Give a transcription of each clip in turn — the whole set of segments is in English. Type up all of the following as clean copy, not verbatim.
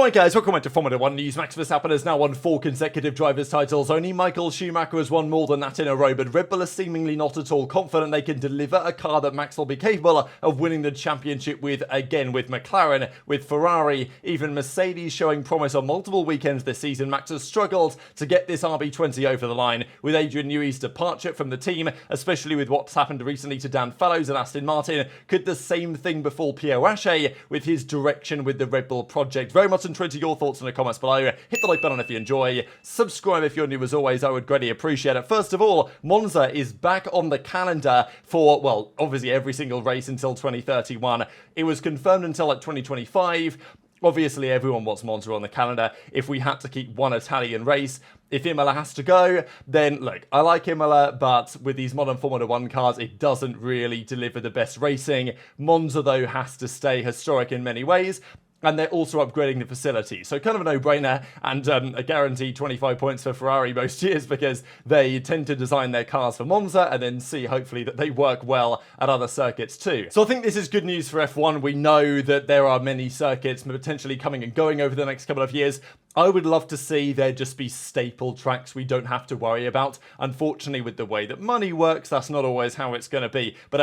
Alright guys, welcome back to Formula 1 News. Max Verstappen has now won 4 consecutive drivers' titles. Only Michael Schumacher has won more than that in a row, but Red Bull are seemingly not at all confident they can deliver a car that Max will be capable of winning the championship with, again with McLaren, with Ferrari, even Mercedes showing promise on multiple weekends this season. Max has struggled to get this RB20 over the line with Adrian Newey's departure from the team, especially with what's happened recently to Dan Fallows and Aston Martin. Could the same thing befall Pierre Wache with his direction with the Red Bull project? Very much intrigued to your thoughts in the comments below. Hit the like button if you enjoy. Subscribe if you're new as always. I would greatly appreciate it. First of all, Monza is back on the calendar for, well, obviously every single race until 2031. It was confirmed until like 2025. Obviously, everyone wants Monza on the calendar. If we had to keep one Italian race, if Imola has to go, then look, I like Imola, but with these modern Formula 1 cars, it doesn't really deliver the best racing. Monza, though, has to stay historic in many ways. And they're also upgrading the facility. So kind of a no-brainer, and a guaranteed 25 points for Ferrari most years because they tend to design their cars for Monza and then see, hopefully, that they work well at other circuits too. So I think this is good news for F1. We know that there are many circuits potentially coming and going over the next couple of years. I would love to see there just be staple tracks we don't have to worry about. Unfortunately, with the way that money works, that's not always how it's going to be. But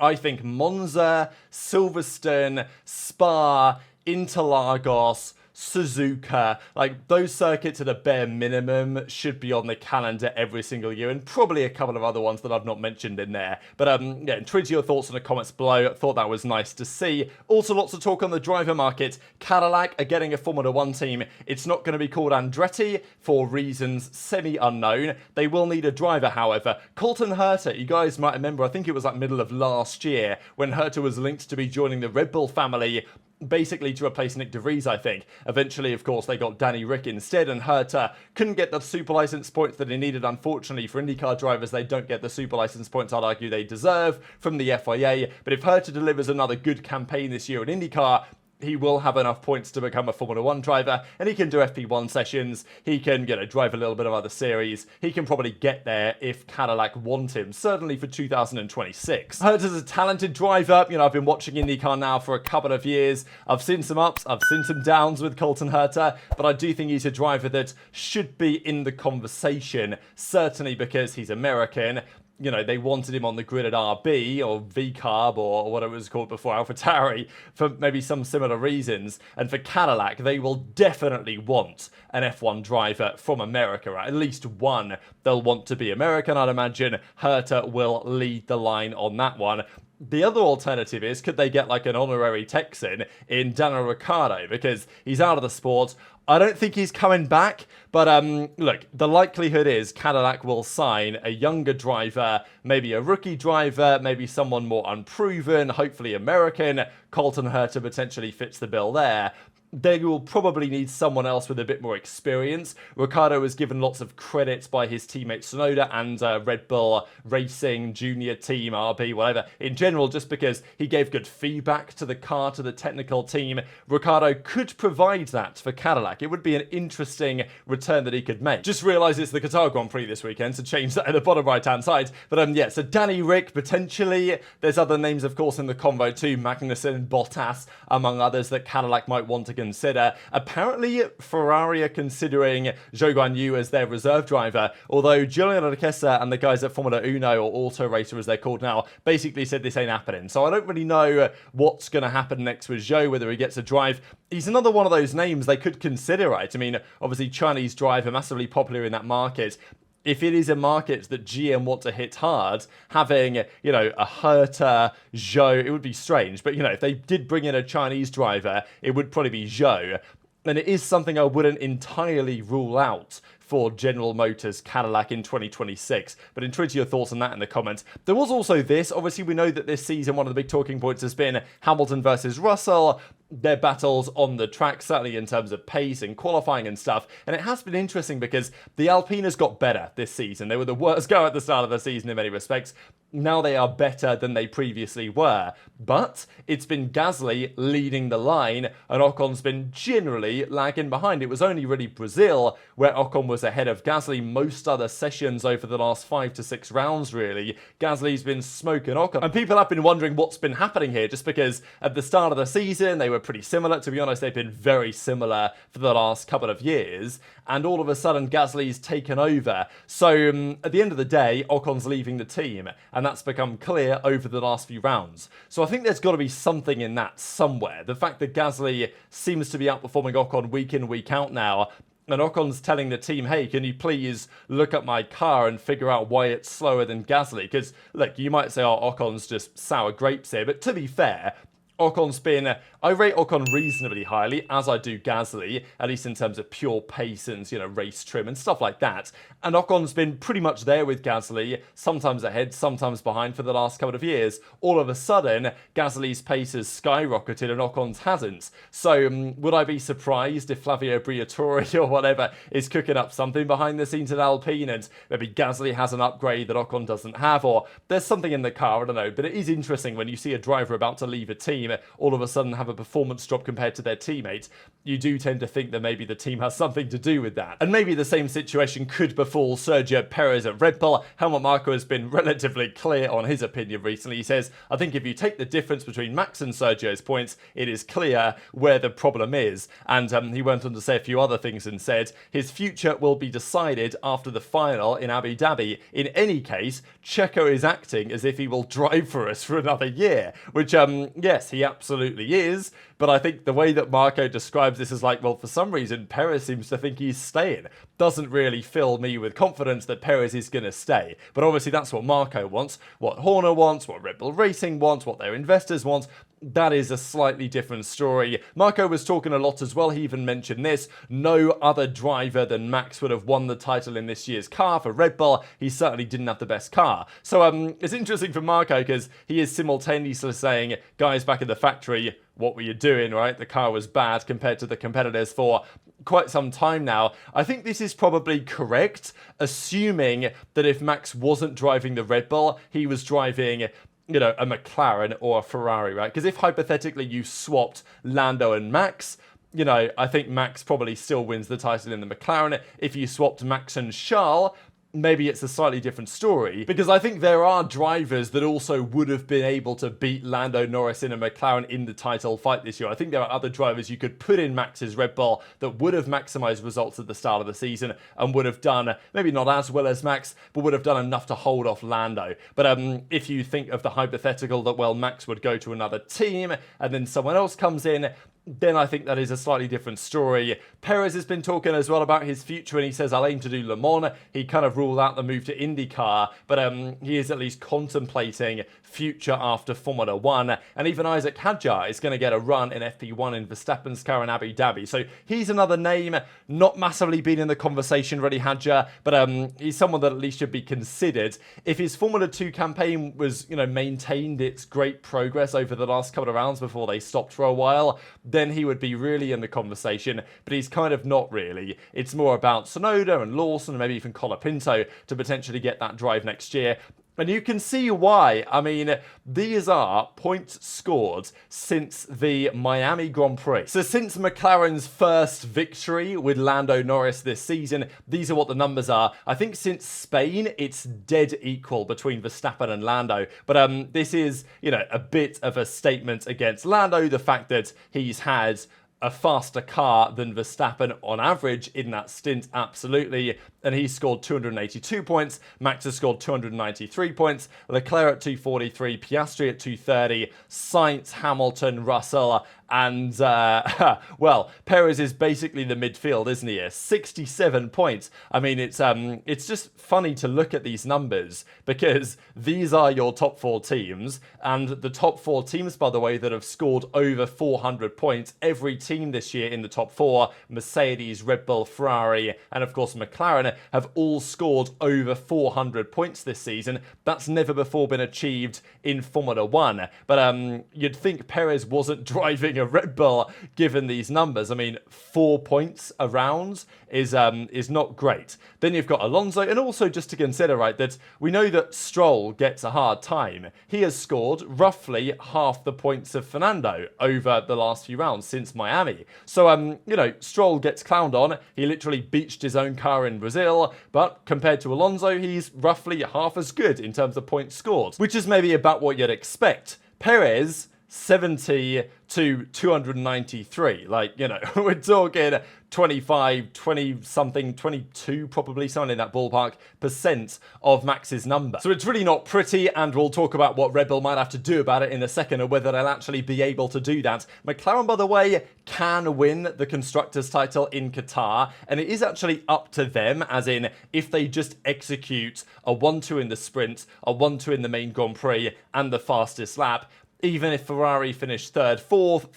I think Monza, Silverstone, Spa, Interlagos, Suzuka, like those circuits at a bare minimum should be on the calendar every single year, and probably a couple of other ones that I've not mentioned in there. But yeah, intrigued to your thoughts in the comments below. I thought that was nice to see. Also lots of talk on the driver market. Cadillac are getting a Formula 1 team. It's not going to be called Andretti for reasons semi-unknown. They will need a driver, however. Colton Herta, you guys might remember, I think it was like middle of last year when Herta was linked to be joining the Red Bull family, basically to replace Nick De Vries, I think. Eventually, of course, they got Danny Rick instead, and Herta couldn't get the super license points that he needed. Unfortunately, for IndyCar drivers, they don't get the super license points I'd argue they deserve from the FIA. But if Herta delivers another good campaign this year in IndyCar, he will have enough points to become a Formula 1 driver, and he can do FP1 sessions, he can, drive a little bit of other series, he can probably get there if Cadillac want him, certainly for 2026. Herta's a talented driver. I've been watching IndyCar now for a couple of years. I've seen some ups, I've seen some downs with Colton Herta, but I do think he's a driver that should be in the conversation, certainly because he's American. They wanted him on the grid at RB or VCARB or what it was called before, AlphaTauri, for maybe some similar reasons. And for Cadillac, they will definitely want an F1 driver from America. At least one they'll want to be American, I'd imagine. Herta will lead the line on that one. The other alternative is, could they get like an honorary Texan in Daniel Ricciardo? Because he's out of the sport. I don't think he's coming back, but look, the likelihood is Cadillac will sign a younger driver, maybe a rookie driver, maybe someone more unproven, hopefully American. Colton Herta potentially fits the bill there. They will probably need someone else with a bit more experience. Ricciardo was given lots of credit by his teammate Tsunoda and Red Bull Racing Junior Team, RB, whatever, in general, just because he gave good feedback to the car, to the technical team. Ricciardo could provide that for Cadillac. It would be an interesting return that he could make. Just realised it's the Qatar Grand Prix this weekend, so change that at the bottom right-hand side. But yeah, so Danny Rick, potentially. There's other names, of course, in the convo too. Magnussen, Bottas, among others, that Cadillac might want to consider. Apparently, Ferrari are considering Zhou Guanyu as their reserve driver, although Julian Alquesa and the guys at Formula Uno, or Auto Racer as they're called now, basically said this ain't happening. So I don't really know what's going to happen next with Zhou, whether he gets a drive. He's another one of those names they could consider, right? I mean, obviously Chinese driver, massively popular in that market. If it is a market that GM want to hit hard, having, a Herta, Zhou, it would be strange. But, if they did bring in a Chinese driver, it would probably be Zhou. And it is something I wouldn't entirely rule out for General Motors Cadillac in 2026. But intrigued to your thoughts on that in the comments. There was also this. Obviously, we know that this season, one of the big talking points has been Hamilton versus Russell. Their battles on the track, certainly in terms of pace and qualifying and stuff. And it has been interesting because the Alpine has got better this season. They were the worst go at the start of the season in many respects. Now they are better than they previously were. But it's been Gasly leading the line, and Ocon's been generally lagging behind. It was only really Brazil where Ocon was was ahead of Gasly most other sessions over the last 5 to 6 rounds, really. Gasly's been smoking Ocon. And people have been wondering what's been happening here, just because at the start of the season, they were pretty similar. To be honest, they've been very similar for the last couple of years. And all of a sudden, Gasly's taken over. So at the end of the day, Ocon's leaving the team. And that's become clear over the last few rounds. So I think there's got to be something in that somewhere. The fact that Gasly seems to be outperforming Ocon week in, week out now, and Ocon's telling the team, hey, can you please look at my car and figure out why it's slower than Gasly? Because, look, you might say, oh, Ocon's just sour grapes here. But to be fair, Ocon's been... I rate Ocon reasonably highly, as I do Gasly, at least in terms of pure pace and, race trim and stuff like that. And Ocon's been pretty much there with Gasly, sometimes ahead, sometimes behind for the last couple of years. All of a sudden, Gasly's pace has skyrocketed and Ocon's hasn't. So would I be surprised if Flavio Briatore or whatever is cooking up something behind the scenes at Alpine and maybe Gasly has an upgrade that Ocon doesn't have, or there's something in the car, I don't know. But it is interesting when you see a driver about to leave a team, all of a sudden have a performance drop compared to their teammates. You do tend to think that maybe the team has something to do with that. And maybe the same situation could befall Sergio Perez at Red Bull. Helmut Marko has been relatively clear on his opinion recently. He says, I think if you take the difference between Max and Sergio's points, it is clear where the problem is. And he went on to say a few other things and said, his future will be decided after the final in Abu Dhabi. In any case, Checo is acting as if he will drive for us for another year, which, yes, he absolutely is. But I think the way that Marko describes this is like, well, for some reason, Perez seems to think he's staying. Doesn't really fill me with confidence that Perez is going to stay. But obviously that's what Marko wants, what Horner wants, what Red Bull Racing wants, what their investors want. That is a slightly different story. Marko was talking a lot as well. He even mentioned this. No other driver than Max would have won the title in this year's car for Red Bull. He certainly didn't have the best car. So it's interesting for Marko because he is simultaneously saying, guys back in the factory, what were you doing, right? The car was bad compared to the competitors for quite some time now. I think this is probably correct, assuming that if Max wasn't driving the Red Bull, he was driving a McLaren or a Ferrari, right? Because if hypothetically you swapped Lando and Max, I think Max probably still wins the title in the McLaren. If you swapped Max and Charles, maybe it's a slightly different story, because I think there are drivers that also would have been able to beat Lando Norris in a McLaren in the title fight this year. I think there are other drivers you could put in Max's Red Bull that would have maximised results at the start of the season and would have done, maybe not as well as Max, but would have done enough to hold off Lando. But if you think of the hypothetical that, well, Max would go to another team and then someone else comes in, then I think that is a slightly different story. Perez has been talking as well about his future, and he says, I'll aim to do Le Mans. He kind of ruled out the move to IndyCar, but he is at least contemplating future after Formula 1. And even Isaac Hadjar is going to get a run in FP1 in Verstappen's car in Abu Dhabi. So he's another name, not massively been in the conversation really, Hadjar, but he's someone that at least should be considered. If his Formula 2 campaign was, maintained its great progress over the last couple of rounds before they stopped for a while, then he would be really in the conversation, but he's kind of not really. It's more about Tsunoda and Lawson and maybe even Colapinto to potentially get that drive next year. And you can see why. I mean, these are points scored since the Miami Grand Prix. So since McLaren's first victory with Lando Norris this season, these are what the numbers are. I think since Spain, it's dead equal between Verstappen and Lando. But this is, a bit of a statement against Lando. The fact that he's had a faster car than Verstappen on average in that stint, absolutely. And he scored 282 points. Max has scored 293 points. Leclerc at 243, Piastri at 230, Sainz, Hamilton, Russell, and, well, Perez is basically the midfield, isn't he? 67 points. I mean, it's just funny to look at these numbers because these are your top 4 teams. And the top 4 teams, by the way, that have scored over 400 points, every team this year in the top 4, Mercedes, Red Bull, Ferrari, and of course McLaren, have all scored over 400 points this season. That's never before been achieved in Formula 1. But you'd think Perez wasn't driving a Red Bull given these numbers. I mean, 4 points a round is not great. Then you've got Alonso, and also just to consider, right, that we know that Stroll gets a hard time. He has scored roughly half the points of Fernando over the last few rounds since Miami. So, you know, Stroll gets clowned on. He literally beached his own car in Brazil, but compared to Alonso, he's roughly half as good in terms of points scored, which is maybe about what you'd expect. Perez, 70 to 293. Like, you know, we're talking 25, 20 something, 22 probably, something in that ballpark percent of Max's number. So it's really not pretty, and we'll talk about what Red Bull might have to do about it in a second, or whether they'll actually be able to do that. McLaren, by the way, can win the Constructors' title in Qatar, and it is actually up to them, as in if they just execute a 1-2 in the sprint, a 1-2 in the main Grand Prix, and the fastest lap. Even if Ferrari finish third, fourth,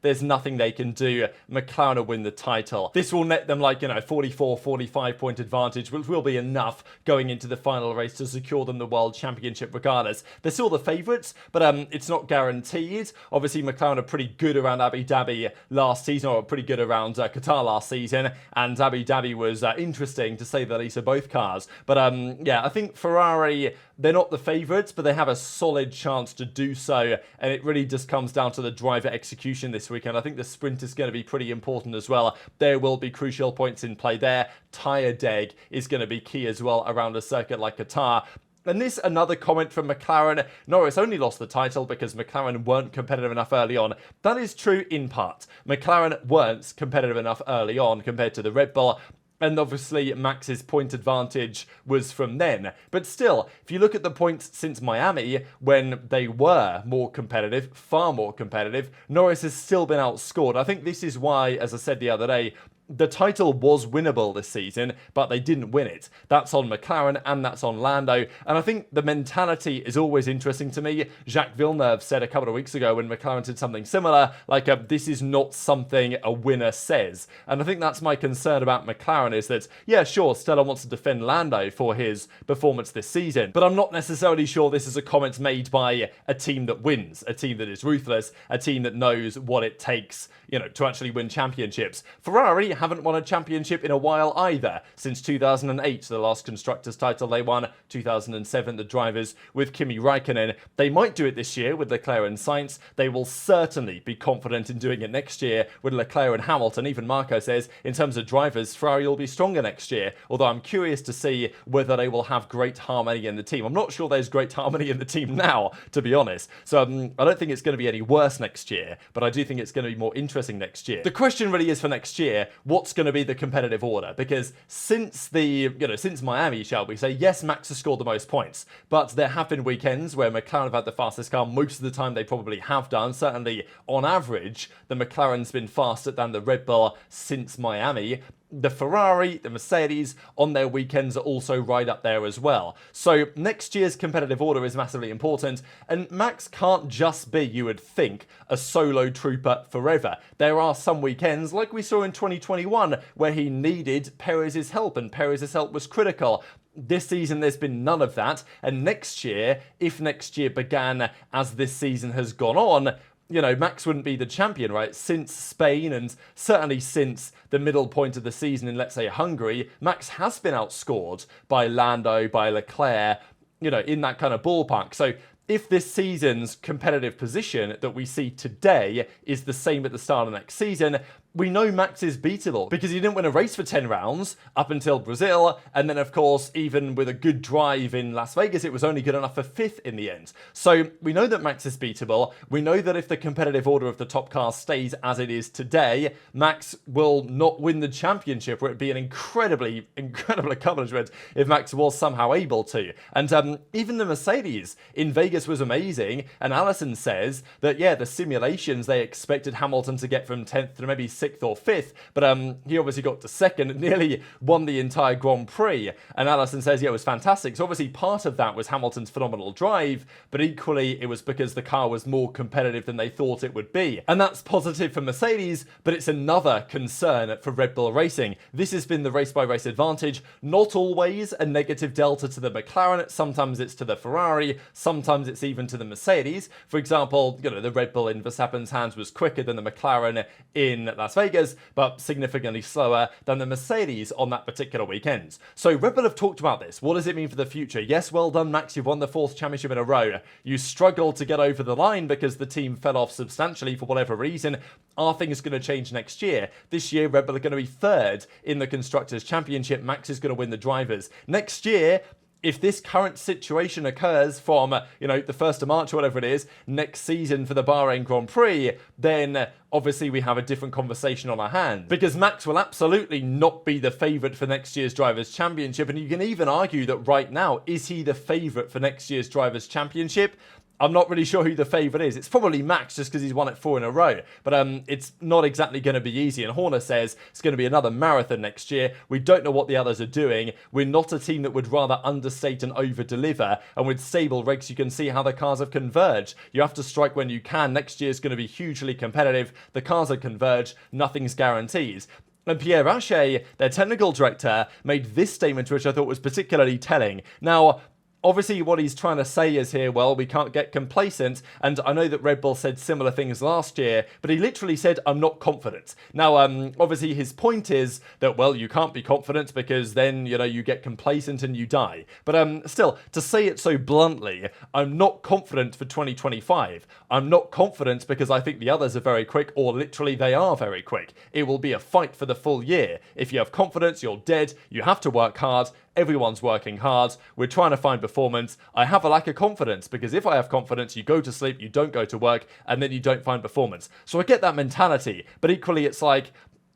there's nothing they can do. McLaren will win the title. This will net them like, you know, 44, 45 point advantage, which will be enough going into the final race to secure them the World Championship regardless. They're still the favourites, but it's not guaranteed. Obviously, McLaren are pretty good around Abu Dhabi last season, or pretty good around Qatar last season, and Abu Dhabi was interesting to say the least of both cars. But yeah, I think Ferrari, they're not the favourites, but they have a solid chance to do so, and it really just comes down to the driver execution this weekend. I think the sprint is going to be pretty important as well. There will be crucial points in play there. Tyre deg is going to be key as well around a circuit like Qatar. And this, another comment from McLaren. Norris only lost the title because McLaren weren't competitive enough early on. That is true in part. McLaren weren't competitive enough early on compared to the Red Bull. And obviously, Max's point advantage was from then. But still, if you look at the points since Miami, when they were more competitive, far more competitive, Norris has still been outscored. I think this is why, as I said the other day, the title was winnable this season, but they didn't win it. That's on McLaren and that's on Lando. And I think the mentality is always interesting to me. Jacques Villeneuve said a couple of weeks ago when McLaren did something similar, like, this is not something a winner says. And I think that's my concern about McLaren, is that, yeah, sure, Stella wants to defend Lando for his performance this season, but I'm not necessarily sure this is a comment made by a team that wins, a team that is ruthless, a team that knows what it takes, you know, to actually win championships. Ferrari haven't won a championship in a while either. Since 2008, the last Constructors' title they won, 2007, the drivers with Kimi Raikkonen. They might do it this year with Leclerc and Sainz. They will certainly be confident in doing it next year with Leclerc and Hamilton. Even Marko says, in terms of drivers, Ferrari will be stronger next year. Although I'm curious to see whether they will have great harmony in the team. I'm not sure there's great harmony in the team now, to be honest. So I don't think it's going to be any worse next year, but I do think it's going to be more interesting next year. The question really is for next year, what's going to be the competitive order? Because since since Miami, shall we say, yes, Max has scored the most points, but there have been weekends where McLaren have had the fastest car. Most of the time they probably have done. Certainly on average, the McLaren's been faster than the Red Bull since Miami. The Ferrari, the Mercedes, on their weekends are also right up there as well. So next year's competitive order is massively important, and Max can't just be, you would think, a solo trooper forever. There are some weekends, like we saw in 2021, where he needed Perez's help, and Perez's help was critical. This season, there's been none of that, and next year, if next year began as this season has gone on, you know, Max wouldn't be the champion, right? Since Spain, and certainly since the middle point of the season in, let's say, Hungary, Max has been outscored by Lando, by Leclerc, you know, in that kind of ballpark. So if this season's competitive position that we see today is the same at the start of next season, we know Max is beatable because he didn't win a race for 10 rounds up until Brazil. And then, of course, even with a good drive in Las Vegas, it was only good enough for 5th in the end. So we know that Max is beatable. We know that if the competitive order of the top cars stays as it is today, Max will not win the championship, where it'd be an incredible accomplishment if Max was somehow able to. And even the Mercedes in Vegas was amazing. And Allison says that, yeah, the simulations, they expected Hamilton to get from 10th to maybe 6th 6th or 5th, but he obviously got to 2nd and nearly won the entire Grand Prix. And Allison says, yeah, it was fantastic. So obviously part of that was Hamilton's phenomenal drive, but equally it was because the car was more competitive than they thought it would be. And that's positive for Mercedes, but it's another concern for Red Bull Racing. This has been the race-by-race advantage, not always a negative delta to the McLaren. Sometimes it's to the Ferrari, sometimes it's even to the Mercedes. For example, the Red Bull in Verstappen's hands was quicker than the McLaren in Las Vegas, but significantly slower than the Mercedes on that particular weekend. So Red Bull have talked about this. What does it mean for the future? Yes, well done, Max. You've won the 4th championship in a row. You struggled to get over the line because the team fell off substantially for whatever reason. Are things going to change next year? This year, Red Bull are going to be 3rd in the Constructors' Championship. Max is going to win the Drivers. Next year, if this current situation occurs from, the 1st of March or whatever it is, next season for the Bahrain Grand Prix, then obviously we have a different conversation on our hands. Because Max will absolutely not be the favourite for next year's Drivers' Championship. And you can even argue that right now, is he the favourite for next year's Drivers' Championship? I'm not really sure who the favourite is. It's probably Max just because he's won it 4 in a row. But it's not exactly going to be easy. And Horner says it's going to be another marathon next year. We don't know what the others are doing. We're not a team that would rather understate and over-deliver. And with stable regs, you can see how the cars have converged. You have to strike when you can. Next year's going to be hugely competitive. The cars are converged. Nothing's guaranteed. And Pierre Rache, their technical director, made this statement, which I thought was particularly telling. Now, obviously, what he's trying to say is here, well, we can't get complacent. And I know that Red Bull said similar things last year, but he literally said, I'm not confident. Now, obviously, his point is that, well, you can't be confident because then, you get complacent and you die. But still, to say it so bluntly, I'm not confident for 2025. I'm not confident because I think the others are very quick, or literally they are very quick. It will be a fight for the full year. If you have confidence, you're dead. You have to work hard. Everyone's working hard. We're trying to find performance. I have a lack of confidence because if I have confidence, you go to sleep, you don't go to work, and then you don't find performance. So I get that mentality, but equally it's like,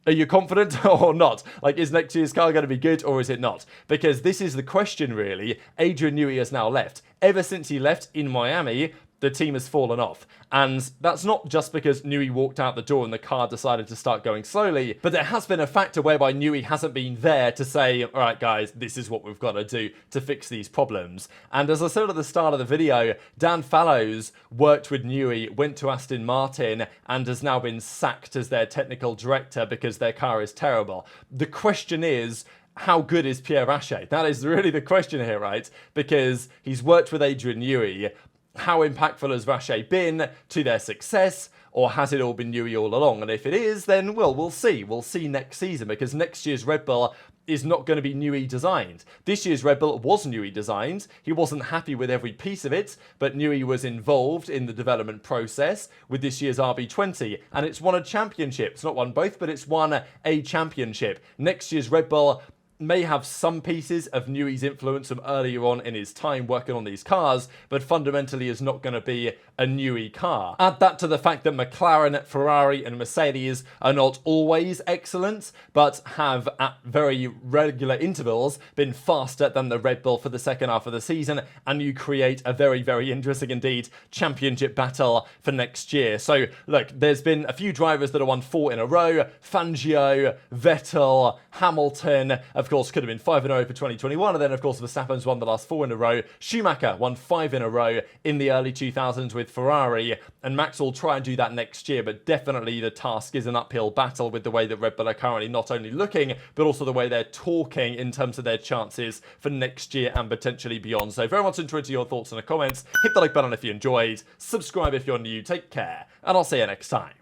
are you confident or not? Like, is next year's car going to be good or is it not? Because this is the question, really. Adrian Newey has now left. Ever since he left in Miami, the team has fallen off. And that's not just because Newey walked out the door and the car decided to start going slowly, but there has been a factor whereby Newey hasn't been there to say, all right, guys, this is what we've got to do to fix these problems. And as I said at the start of the video, Dan Fallows worked with Newey, went to Aston Martin, and has now been sacked as their technical director because their car is terrible. The question is, how good is Pierre Rache? That is really the question here, right? Because he's worked with Adrian Newey. How impactful has Rache been to their success? Or has it all been Newey all along? And if it is, then, well, we'll see. We'll see next season, because next year's Red Bull is not going to be Newey designed. This year's Red Bull was Newey designed. He wasn't happy with every piece of it, but Newey was involved in the development process with this year's RB20, and it's won a championship. It's not won both, but it's won a championship. Next year's Red Bull may have some pieces of Newey's influence from earlier on in his time working on these cars, but fundamentally is not going to be a Newey car. Add that to the fact that McLaren, Ferrari and Mercedes are not always excellent, but have at very regular intervals been faster than the Red Bull for the second half of the season, and you create a very, very interesting indeed championship battle for next year. So look, there's been a few drivers that have won 4 in a row. Fangio, Vettel, Hamilton, of course, could have been 5 in a row for 2021, and then of course Verstappen's won the last 4 in a row. Schumacher won 5 in a row in the early 2000s with Ferrari, and Max will try and do that next year, but definitely the task is an uphill battle with the way that Red Bull are currently not only looking, but also the way they're talking in terms of their chances for next year and potentially beyond. So very much interested in your thoughts in the comments. Hit the like button if you enjoyed, subscribe if you're new, take care, and I'll see you next time.